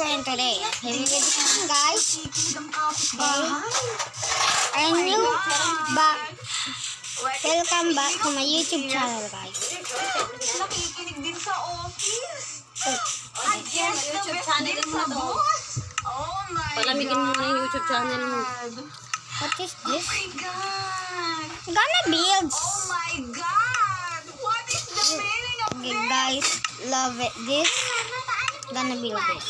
and today, here we go, guys. Okay. And you back. Welcome back to my YouTube channel, guys. Nakikinig din sa office. Ay, yes, YouTube channel mo na to. Oh my Palamigin mo God. na yung YouTube channel mo. What is Oh this? my God. Gonna build. Oh my God. What is the meaning of Okay, this? guys, love it. This gonna build this.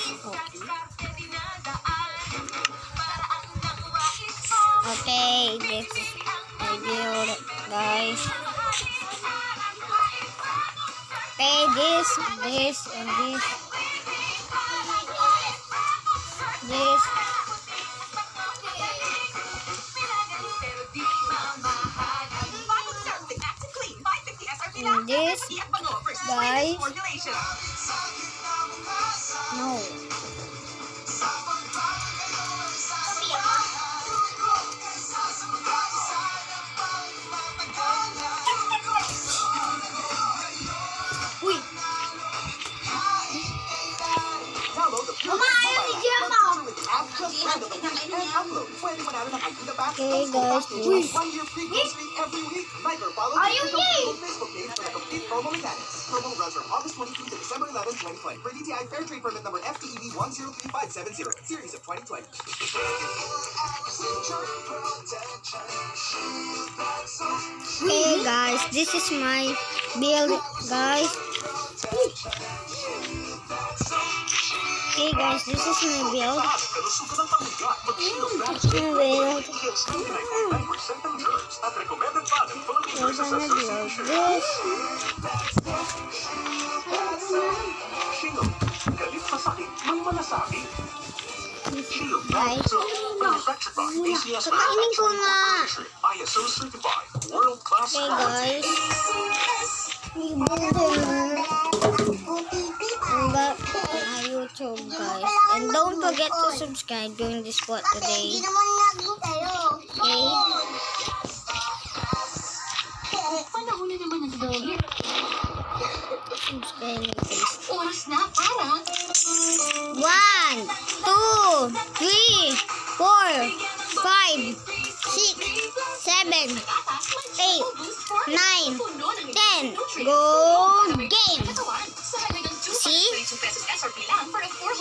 Okay, this I build it, guys. Okay, this, and this. This. And this, guys. No. Uy! Okay, guys. This. Ayaw niya eh! Promo runs from August 22 to December 11, 2020. For DTI Fair Trade Permit number FTEB 103570, series of 2020. Hey guys, this is my build, guys. Okay guys, this is my build. We're gonna build this. Guys, kakainin ko nga. Okay guys, back to my YouTube, guys, and don't forget to subscribe during this spot today. Okay. Panahon na naman ng doble. Subscribe na guys. Oras na para 1, 2, 3, 4, 5, 6, 7, 8, 9, 10. Go game! See?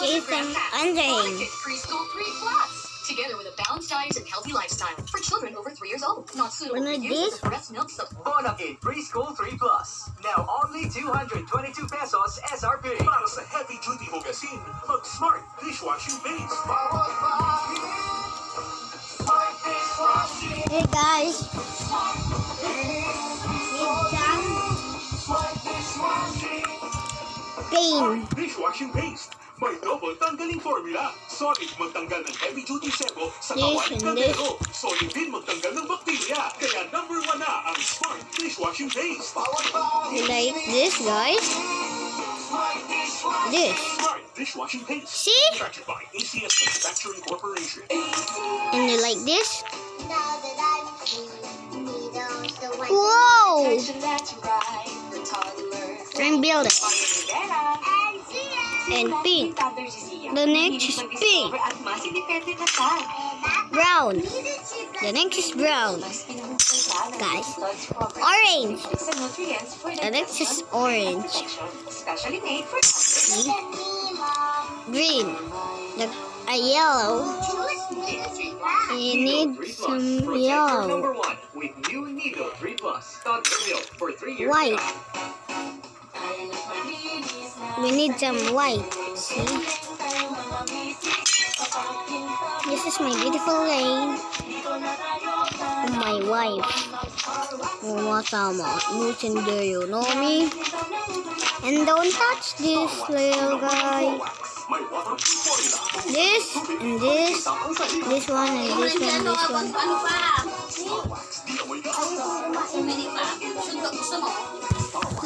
Ethan Andrein. Preschool 3 Plus. Together with a balanced diet and healthy lifestyle for children over 3 years old. Not suitable When for I use did- as a breast milk supplement. Bonafide Preschool 3 Plus. Now only 222 pesos SRP. Para sa heavy-duty hugasin, mag-Smart Dishwashing Base. Hey guys. Pain. Dishwashing Paste. May double tanggaling formula. Solid magtanggal ng heavy-duty sebo sa Yes, kawaling and this. kaldero. Solid din magtanggal ng bakterya. Kaya number 1 na ang Smart Dishwashing Paste. Like this, guys. This. Smart Dishwashing Paste. See? Manufactured by ACS Manufacturing Corporation. And you like this? Whoa! I'm building. And pink. The next is pink. Brown. The next is brown. Guys. Orange. The next is orange. See? Green. A yellow. You need some Protector yellow. number 1 with new Nido 3 Plus. Toddler milk for 3 years. White. We need some white. See? This is my beautiful lane. My wife. Listen, do you know me? And don't touch this little guy. May waterproof formula. This and this. This one and this one, this one. Ano pa? Di amoy gas. Sumili pa. Gusto mo?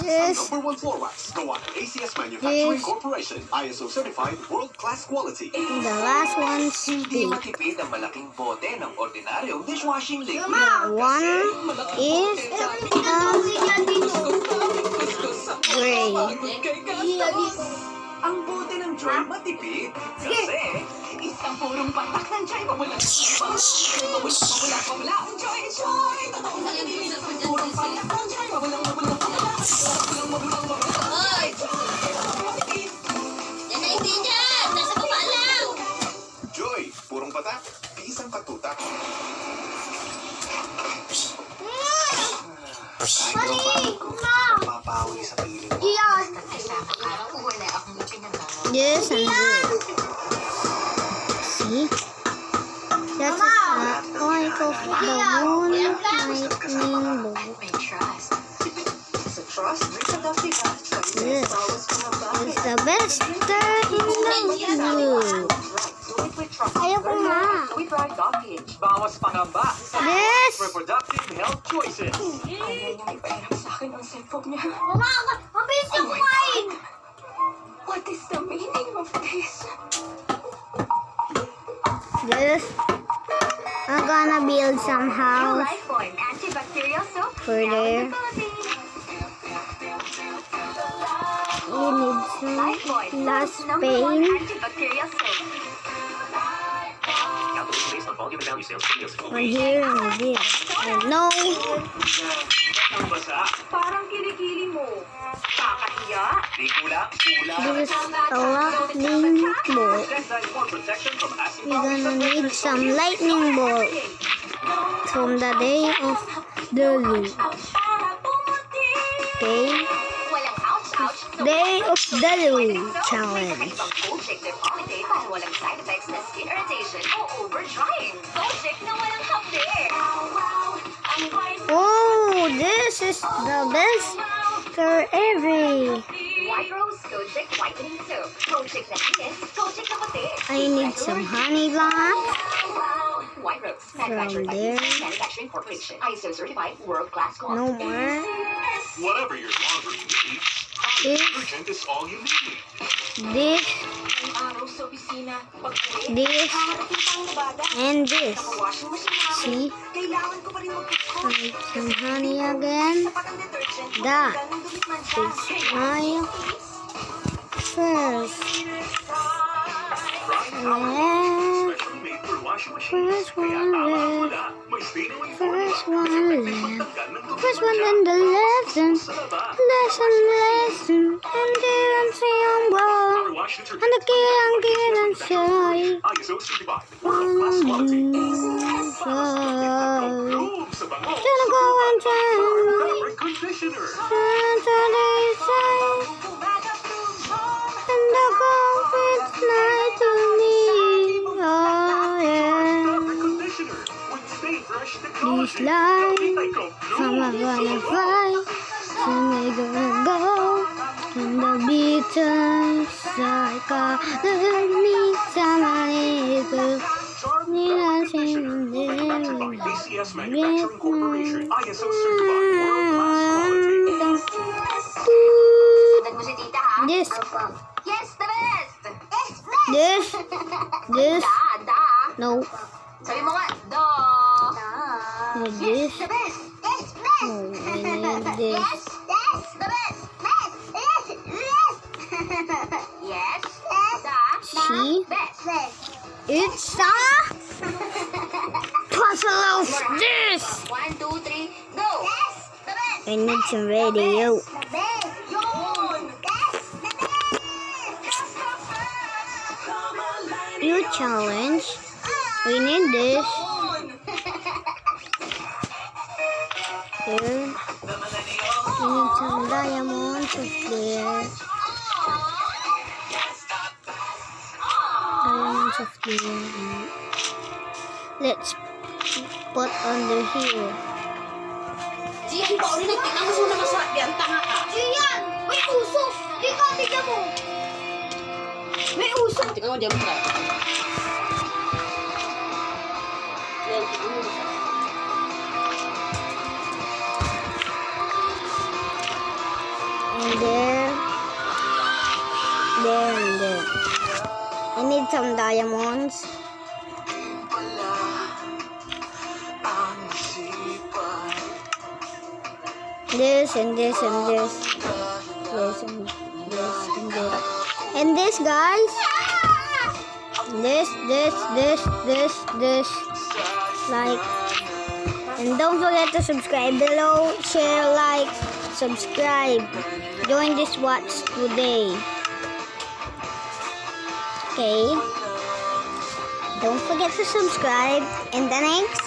This. Number 1 floor wax. Gawa ng ACS Manufacturing This. Corporation. ISO certified world-class quality. The last one's Hindi pink. matipid ang malaking bote ng ordinaryong dishwashing liquid. The one is gray. Ang bote ng Joy matipid. Sige, Ay, mawala. Mawala. Joy, joy. Purong palakpak, joy. Mawalang. Hoy! Yan na hindi dyan! Nasa baba lang! Joy, purong patak. Isang patutak. Ay, girl, mapapawi sa piling mo. Yan. Yes, and this. See? That's a point of the moon lightning bolt. Sa trust, reproductive choices. Yes. Always pumaba. It's the best star in the world. Do it with trust. Ayoko nga. With right.ph. Bawas pangamba sa Yes! reproductive health choices. Kaya niya ipahiram sa akin ang cellphone niya. Mama, mabilis yung kumain! What is the meaning of this? This, I'm gonna build some house Lifebuoy antibacterial soap. for there. We need some Lifebuoy, less #1 pain. antibacterial soap. Calculation based on volume and value sales for Nielsen. One here and here. And no, Ang basa. Parang kilikili mo. Kakahiya. Di kulang. this is a lightning bolt. Protect that for protection from acid We're gonna need some lightning bolt from the day of the loop. Okay? Walang ouch-ouch. Day of the loop challenge. Ibang Kojic na pomade para walang side effects na skin irritation o over-drying. Kojic na walang hapde. Oh, this is the best for every. White Rose Kojic Whitening Soap. Kojic na kinis, Kojic na puti. I need some honey blocks. White Rose, From manufactured by there. Eastman Manufacturing Corporation. ISO certified world-class quality. No more. Whatever your laundry needs, This, detergent is all you need. this, Ang araw sa opisina. Pag-uwi, this, nakakita ang labada. and this. Washing machine namin. See? Kailangan ko pa rin mag-cook. I need some honey again. Sapat ang detergent. That Ganun dumit man siya. is my first. Prime And specially made for washing machines. first Kaya one tama ang left. wala. May stay-away First formula. one left. Pagtanggal ng tubig First one dyan. in the lesson. Sa laba. Lesson. And didn't see on ball. Power wash detergent. And the key ang kinasay. ISO certified. World-class quality. Inside. Sa bango. Gonna go and turn Fabric conditioner. Saturday side. And the cold night to me. Oh yeah. Fabric conditioner. With Stay Fresh These technology. lights, some are gonna fly, some are gonna go. And the beaters like a me, somebody to me, nothing Certified ACS Manufacturing Corporation. ISO certified. World-class quality. Sundan mo si tita ha? This, Yes, the best! this, Da. no, Sabi mo nga, do. this, The best! no, I need this. The best! Yes, da. See, Best! it's a puzzle of this. 1, 2, 3, go! The best! I need some radio. New challenge. We need this. Here. We need some diamonds of there. Diamonds of there. Let's put under here. Diyan ba ulit nagtingnan mo na masarap yan? Tanga ka. Diyan! May uso! Di ka, tignan mo! May uso! Tingnan mo diyan masarap. Yan, tingnan mo masarap. And there. There and there. I need some diamonds. This and this and this. This and this and this. And this, guys. this. Like, and don't forget to subscribe below, share, like, subscribe. Join this watch today. Okay. Don't forget to subscribe. And the next,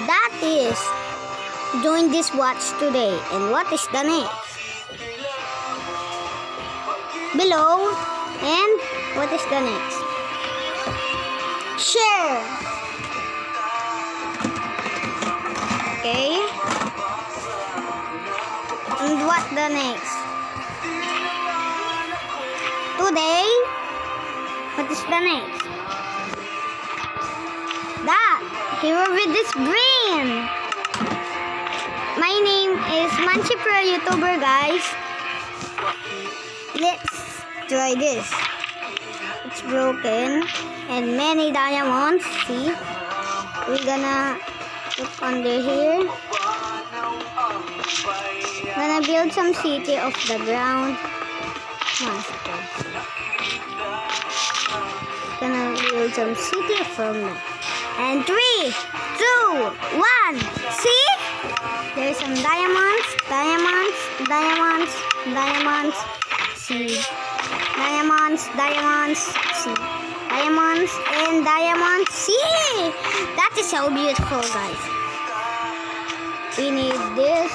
that is join this watch today. And what is the next? Below. And what is the next? Share. Okay. And what the next? Today. What is the next? That. Hero with this brain. My name is Manchi Pro YouTuber, guys. Let's try this. It's broken and many diamonds. See, we're gonna look under here. Gonna build some city off the ground. Monster. Gonna build some city from that. And 3, 2, 1. See? There's some diamonds. See? Diamonds. See? Diamonds and diamonds. See? That is so beautiful, guys. We need this,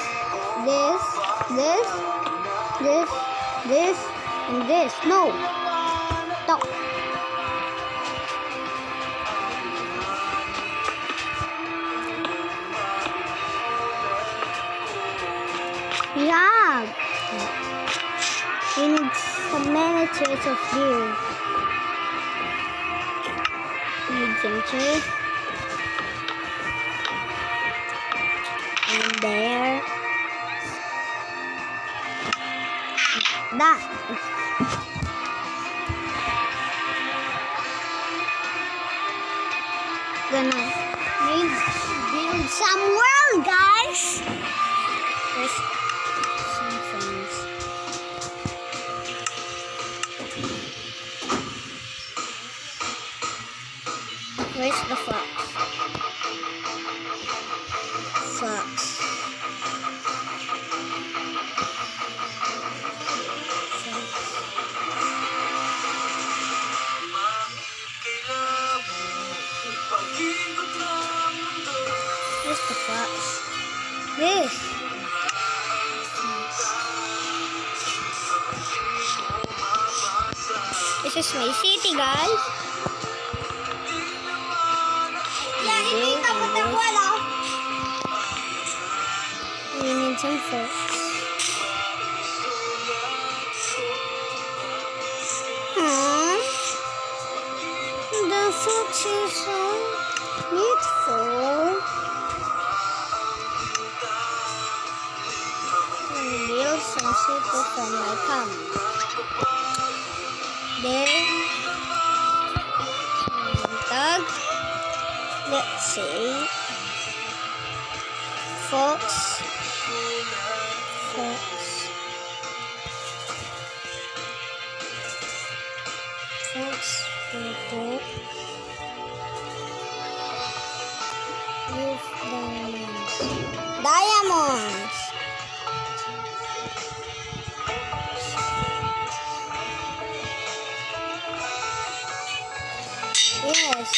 and this. No. Stop. Yeah. We need some miniatures of deer. Need some trees. And there. That. Gonna build some world, guys. There's some things. Where's the fox? Where's the fox? This. This is my city, guys. We need some fox. The fox is so beautiful. Build some super from my camp. There. Dog. Let's see. Fox. Purple. With diamonds. Yes.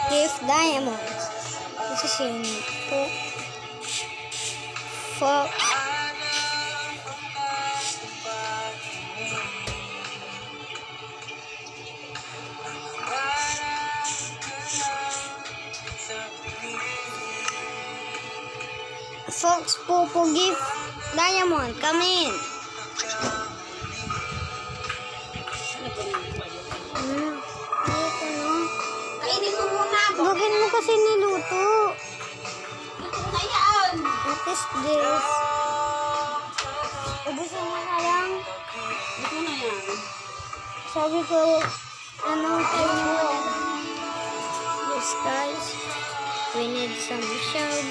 Give diamonds. This is unique. Fox. Fox, Popo, give diamond. Come in. Kainin mo muna. Bagin mo kasi niluto. Ayan. What is this? Ubusin mo na lang. Ito na yan. Sabi ko, ano tayo mo? Yes, guys. We need some shell.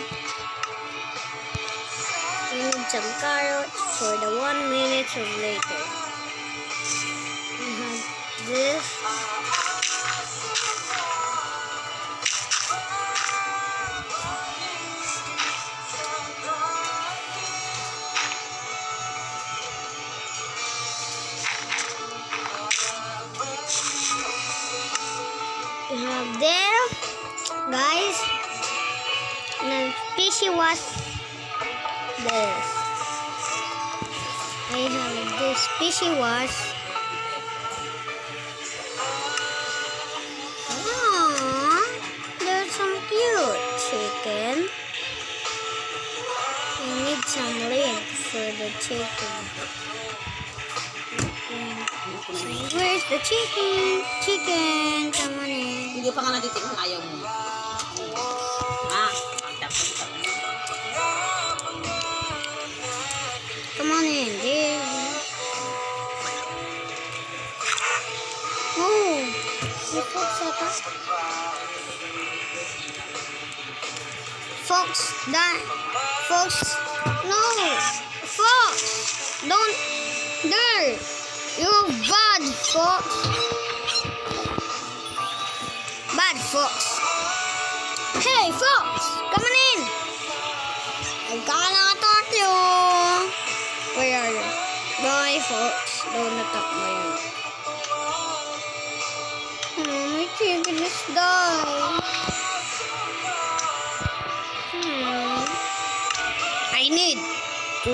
We need some carrots. for the 1 minute of later. We have this. We have there, guys. And PC was this. I have this PC wash. Aww, there's some cute chicken. I need some lid for the chicken. Where's the chicken? Chicken, come on in. Hindi pa nga natitignan, ayaw mo. Come on in, dude. Oh, the fox attack. Fox, that fox. No, fox. Don't dare. You bad fox. Bad fox. Hey, fox, come on in. I gotta attack you. Where are you? Bye, fox. Don't attack me. Oh, my chicken is dying. I need to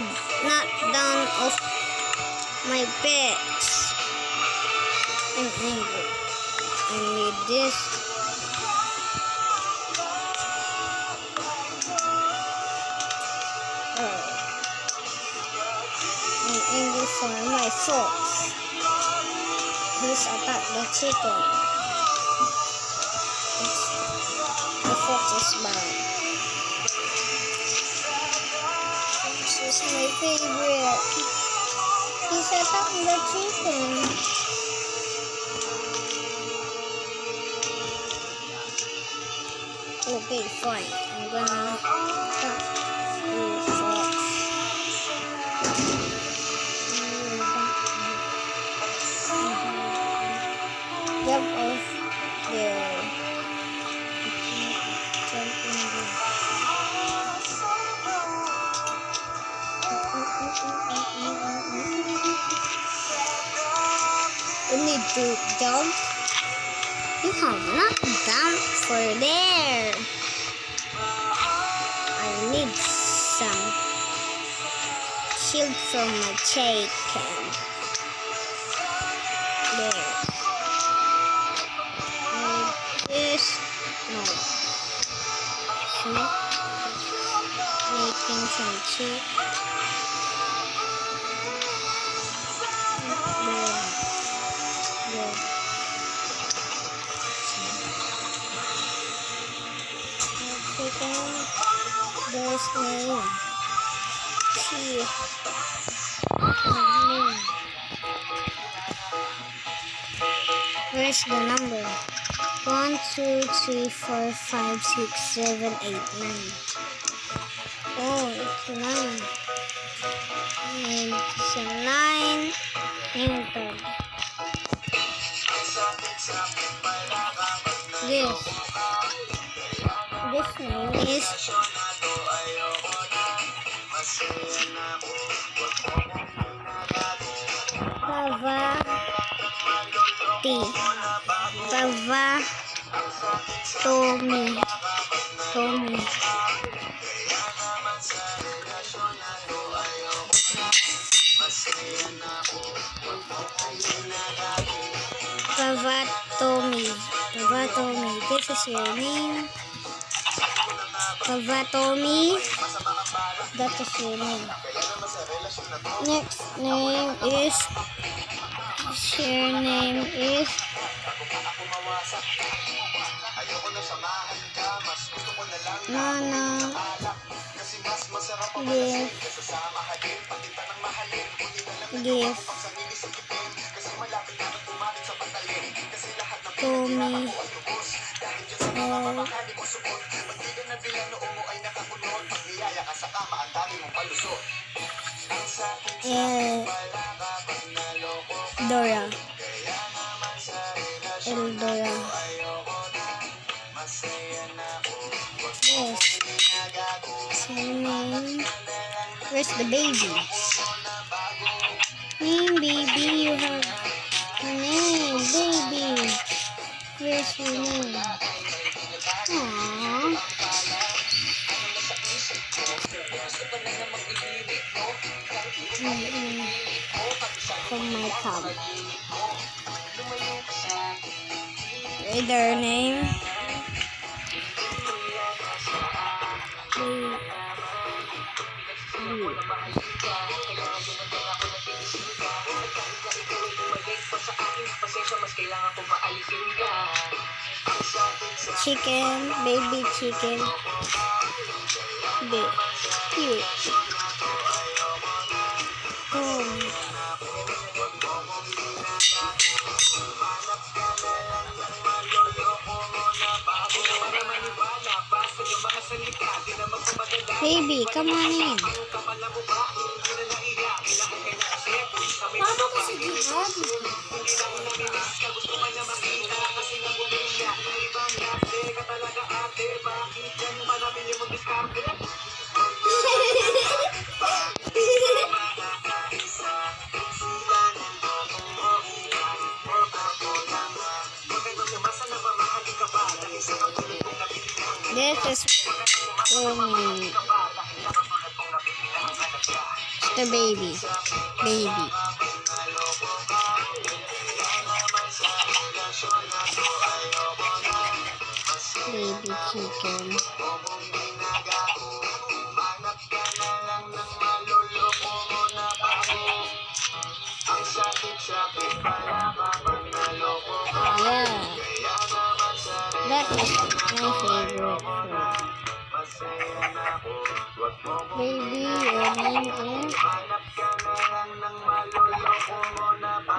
knock down off my pets. I need this. In English for my fox. Please attack the chicken. The fox is bad. Fox is my favorite. He's attacking the chicken. Okay, fine. I'm gonna attack you, fox. Jump off there. Jump in there. You need to jump. You have not jumped for there. I need some shield from my chicken. There. This no. See? Making some chick. There. There. Chicken. There's name. See. Name. Where's the number? 1, 2, 3, 4, 5, 6, 7, 8, 9. Oh, it's 9. And it's a 9. Enter. This name is Tommy. Pavatomi. This is your name. Pavatomi. That is your name. Next name is. Your name is. Nana. Give. Tommy. Ang sa akin Dora. Eldora. Yes. So name. Where's the baby? Name, baby. You have a name, baby. Where's your name? Aww. From my cub. Read their name. Chicken, baby chicken. Cute. Baby, come on in. Paano kasi Jihad? This is the baby. Baby chicken. Yeah. That is my favorite food. Baby, your name is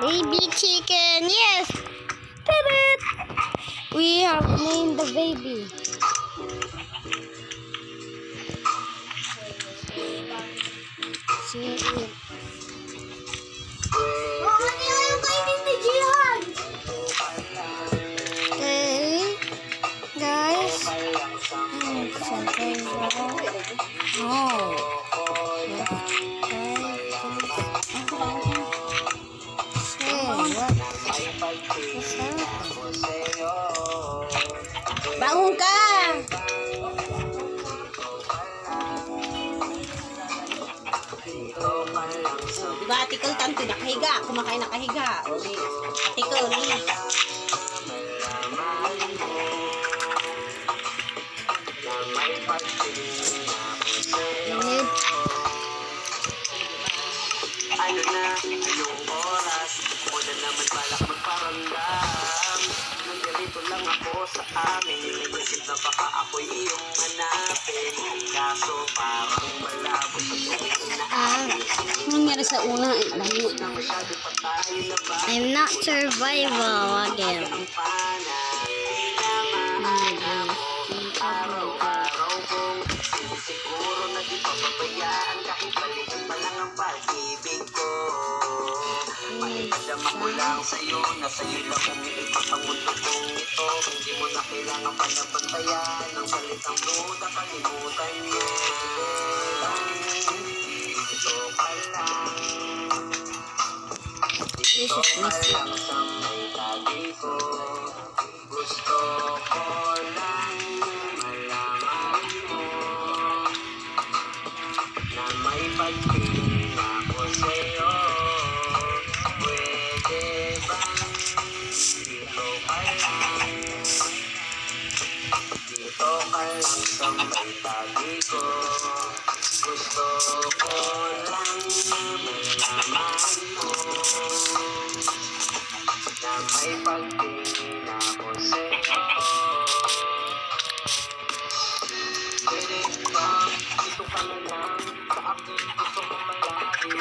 Baby Chicken. Yes. Ta-da! We have named the baby. See it. Hey, guys. Bangun ka! Diba, article tanto, nakahiga. Kumakain nakahiga. Article, Ano na, anong oras? Ako na naman balak magparamdam. Nandito lang ako sa amin. Naisip na baka ako'y iyong hanapin. Kaso parang malabo sa tuwing na Ano nangyari sa una? Layo na. masyado pa tayo na ba? I'm not survival again. Araw-araw kong sinisiguro na di papabayaan kahit balikan pa lang ang pag-ibig ko. Makipadama ko lang sa'yo na sa'yo lang umiipak ang mundo kong ito. Hindi mo na kailangan panabantayan ng salitang duda, kalimutan mo. Dito ka lang. Dito ka lang sa may tabi ko. Gusto ko lang malaman mo na may pagtingin ako sa'yo. Pwede bang dito ka lang? Dito ka lang sa may tabi ko. Gusto ko lang malaman mo na may pagtingin ako sa'yo. Pwede ba dito ka na lang sa aking gusto mong malagi?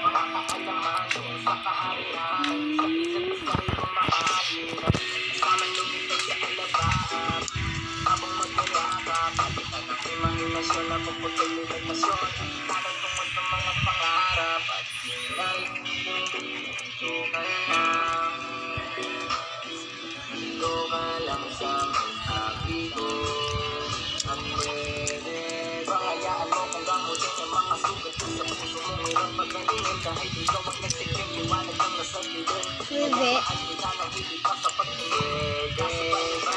Makakaalaman kung sa kaharian sa isa't isa'y bumahagi. Samang lumipad sa alabaan habang magkayakap. Palitan ang imahinasyon na puputol limitasyon. Parang tungkol ng mga pangarap at Dito ka lang sa may tabi ko. At pwede ba hayaan mo kung gamutin ang mga sugat ko sa puso mo. Ngayon magalingan kahit ikaw ang nagsikim. Liwanag ang nasa bibig. Bebe. At kita na hindi pa sa pagtingin. Kasi ba iba?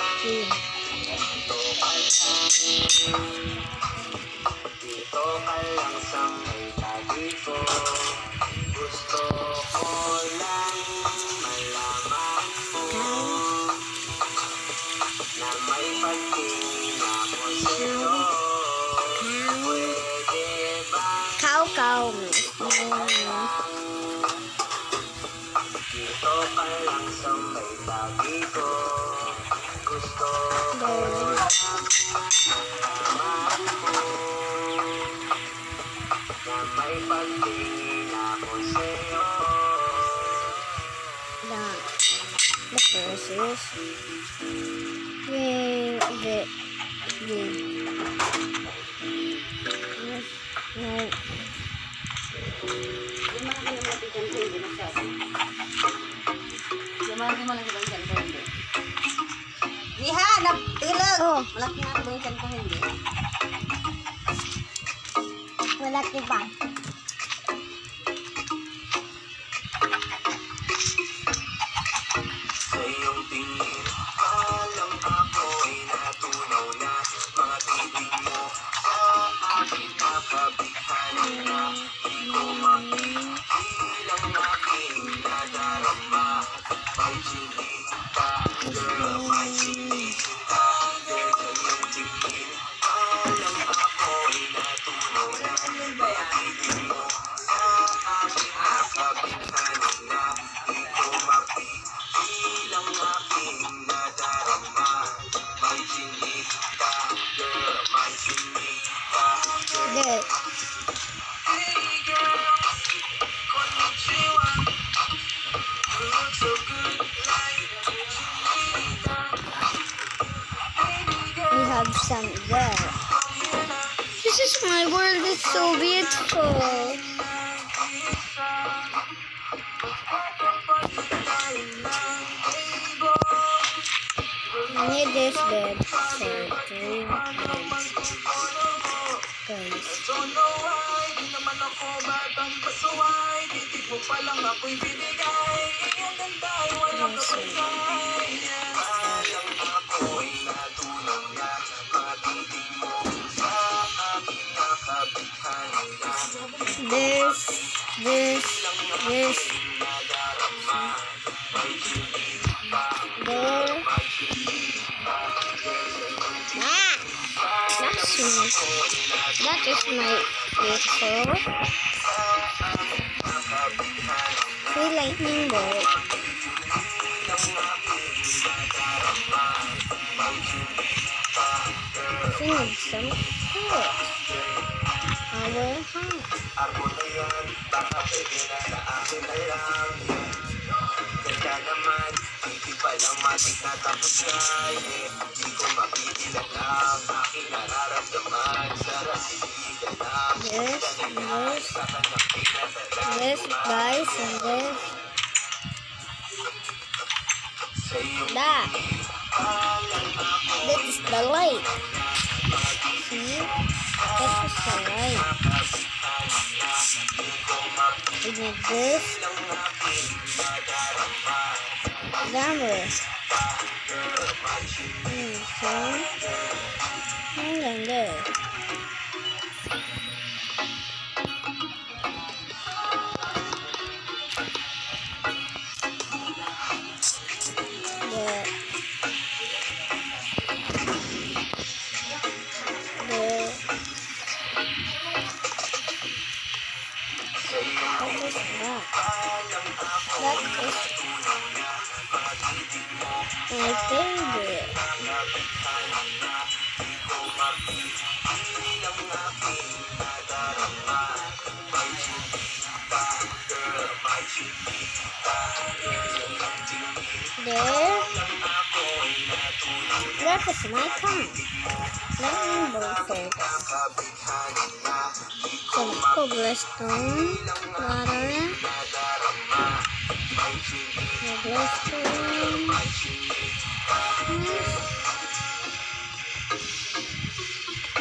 Dito ka lang sa may tabi ko. Gusto ko lang malaman mo na may pagtingin ako sa'yo. Pwede ba Cow. dito ka lang sa may tabi ko? Gusto ko lang malaman mo na may pagtingin ako sa'yo. The first is yay, the no. Yung mga kinamati dyan ko, hindi masyado. Yung mga kinamati dyan ko, hindi. Liha, nagtilog! Oh, Malaki nga ba yung dyan ko, hindi. wala pa. Sa iyong tingin, alam ako'y natunaw na. Mga titig mo sa akin nakabighani na. Di ko mapigil ang aking nadarama. May chinita, girl, may chinita. Girl, sa iyong tingin, alam ako'y natunaw na. Mga titig mo sa akin nakabighani na. Di ko mapigil ang aking nadarama. May chinita, girl, may chinita. Good. Hey girl, konnichiwa. Look so good like chinita. Baby girl, We have some there. come here na. This is my world. It's so beautiful. I need this bed for 3 months. Guys. Don't know why, di naman ako batang pasuway. Titig mo pa lang ako'y binigay. Ang ganda ay walang kapagay. Alam ako'y natunaw na. Mga titig mo sa akin nakabighani na. This. Nadarama, may chinita, There. may chinita. Ah! That's me. That is my beautiful. Free lightning bolt. We need some fruit. Our house. Ako na yan, baka pwede na sa akin na lang. Ganda naman, hindi pa lang matik na tapos na. Di ko mapigilan ang aking nararamdaman. Sarap siligan na. This, Sa kanyang pinadala. this, guys, and this. Sa iyong That. That is the light. See? That is the light. We need this. Camera. Phone. And then this. What is that? That is my favorite. There. That is my car. Lightning bolt first. Some cobblestone, water,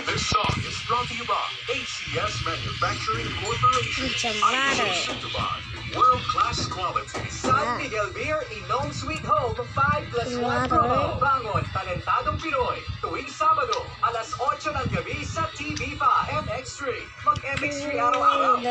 This song is brought to you by ACS Manufacturing Corporation. It's a matter. ISO certified. World-class quality. San Miguel Beer Inom Sweet Home 5+1 Water. promo. Bangon, talentadong Pinoy. Tuwing Sabado, alas 8 ng gabi sa TV5 MX3. Mag-MX3 araw-araw.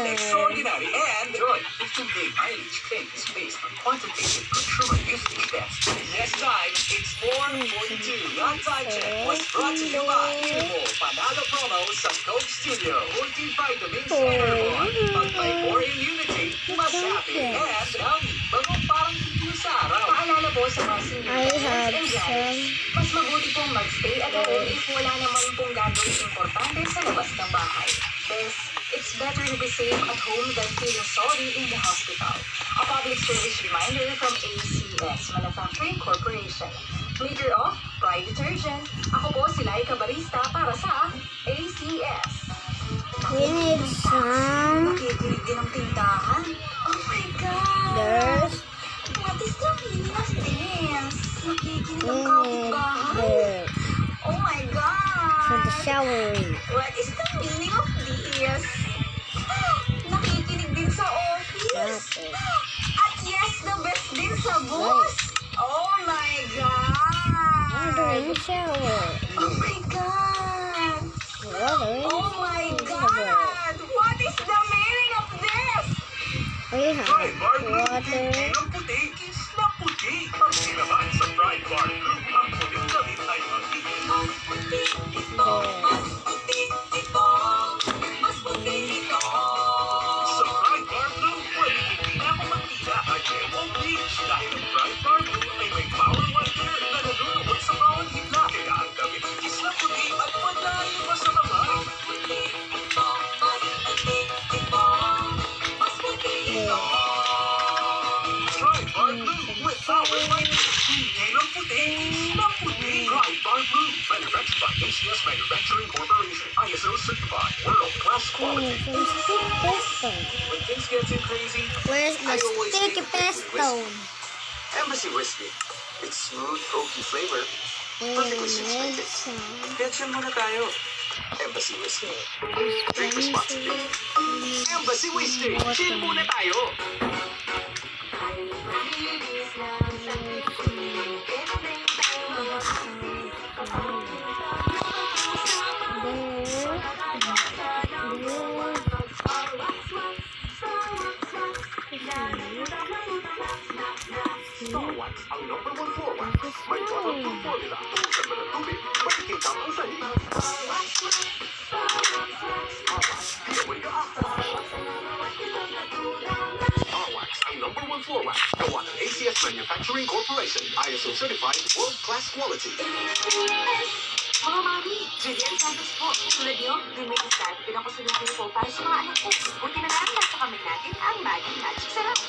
Extraordinary and joy. 15-day mileage claim is based on quantitative consumer usage test. Next time, it's 442. That time check was brought to you by Eatable. Panalo promo sa Coke Studio. Multivitamins Enervon. Pag may more immunity, mas happy and healthy. Bagong parang hindi sa araw. Paalala po sa mga I senior had and some. guys, mas mabuti pong magstay at home if wala naman pong gagawin importante sa labas ng bahay. Bes, it's better to be safe at home than feeling sorry in the hospital. A public service reminder from ACS Manufacturing Corporation. Maker of Pride Detergent. Ako po si Laika Barista para sa ACS. We need some. Nakikilig din ang tindahan. Oh my God! There's. What is the meaning of this? Nakikinig We ang need kapitbahay. the. Oh my God! For the showering. What is the meaning of this? Nakikinig din sa office. Okay. At yes, the best din sa bus. Oh my God! Water in the shower. Oh my God! Water in Oh my God! What is the meaning of this? We have Pride Bar Blue, water. hindi ng puti, kiss na puti. Ang sinaman sa Pride Bar Blue, ang puting damit ay magiging Mas puti ito, mas puti ito, mas puti ito. Sa Pride Bar Blue, pwede hindi na ako magtila at yellow bleach. Dahil ang Pride Bar Blue ay may power whitener na nalulubot sa bawat himla. Kaya ang damit kiss na puti at madali pa sa kamay. Puti ito, mas puti ito, mas puti ito. Pride Bar Blue with power whitener. Hindi ng puti, kiss na puti. Pride Bar Blue, manufactured by ACS Manufacturing Corporation. ISO certified, world-class quality. Some sticky pistone. When things get too crazy, Where's the I always sticky think of pistone? Embassy Whiskey. It's smooth, oaky flavor. We Perfectly suits my need taste. some. Ketchup muna tayo. Embassy Whiskey. Drink responsibly. Embassy Whiskey. Chill muna tayo. Star Wax, ang number 1 floor wax. May waterproof formula. Tubusan mo ng tubig. Makikita ang sahig. Amoy ka after. Star Wax, ang number 1 floor wax. Gawa ng ACS Manufacturing Corporation. ISO certified, world-class quality. Mga mami, Julian Santos po. Tulad niyo, Dreaming Star, pinakusunukin po para sa mga anak ko. Buti na lang nasa kamay natin ang Maggie Magic Sarap.